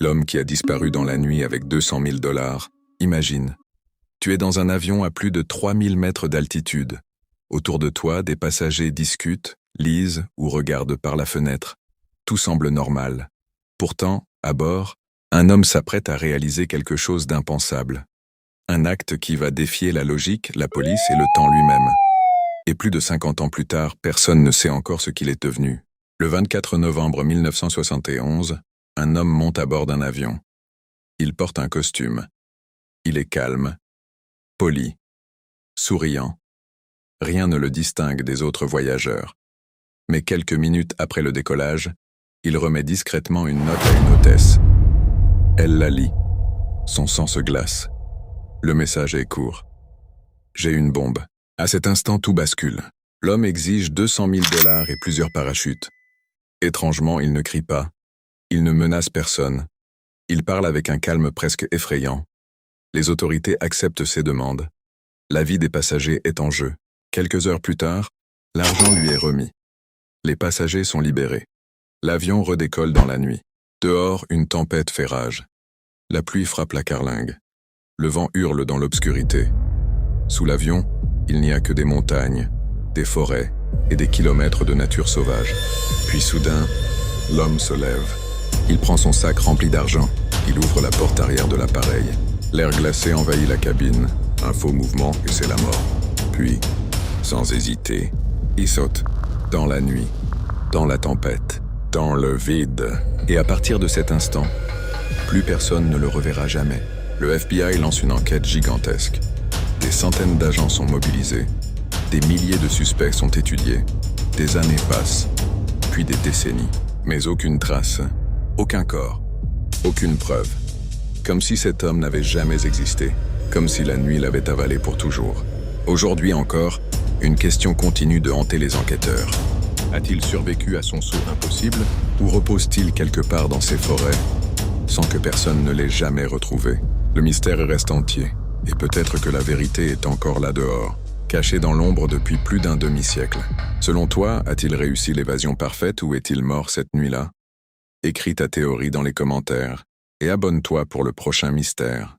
L'homme qui a disparu dans la nuit avec 200 000 $. Imagine. Tu es dans un avion à plus de 3000 mètres d'altitude. Autour de toi, des passagers discutent, lisent ou regardent par la fenêtre. Tout semble normal. Pourtant, à bord, un homme s'apprête à réaliser quelque chose d'impensable. Un acte qui va défier la logique, la police et le temps lui-même. Et plus de 50 ans plus tard, personne ne sait encore ce qu'il est devenu. Le 24 novembre 1971, un homme monte à bord d'un avion. Il porte un costume. Il est calme, poli, souriant. Rien ne le distingue des autres voyageurs. Mais quelques minutes après le décollage, il remet discrètement une note à une hôtesse. Elle la lit. Son sang se glace. Le message est court. J'ai une bombe. À cet instant, tout bascule. L'homme exige 200 000 $ et plusieurs parachutes. Étrangement, il ne crie pas. Il ne menace personne. Il parle avec un calme presque effrayant. Les autorités acceptent ses demandes. La vie des passagers est en jeu. Quelques heures plus tard, l'argent lui est remis. Les passagers sont libérés. L'avion redécolle dans la nuit. Dehors, une tempête fait rage. La pluie frappe la carlingue. Le vent hurle dans l'obscurité. Sous l'avion, il n'y a que des montagnes, des forêts et des kilomètres de nature sauvage. Puis soudain, l'homme se lève. Il prend son sac rempli d'argent. Il ouvre la porte arrière de l'appareil. L'air glacé envahit la cabine. Un faux mouvement et c'est la mort. Puis, sans hésiter, il saute dans la nuit, dans la tempête, dans le vide. Et à partir de cet instant, plus personne ne le reverra jamais. Le FBI lance une enquête gigantesque. Des centaines d'agents sont mobilisés. Des milliers de suspects sont étudiés. Des années passent, puis des décennies. Mais aucune trace, aucun corps, aucune preuve. Comme si cet homme n'avait jamais existé. Comme si la nuit l'avait avalé pour toujours. Aujourd'hui encore, une question continue de hanter les enquêteurs. A-t-il survécu à son saut impossible ou repose-t-il quelque part dans ces forêts sans que personne ne l'ait jamais retrouvé? Le mystère reste entier et peut-être que la vérité est encore là dehors, cachée dans l'ombre depuis plus d'un demi-siècle. Selon toi, a-t-il réussi l'évasion parfaite ou est-il mort cette nuit-là? Écris ta théorie dans les commentaires et abonne-toi pour le prochain mystère.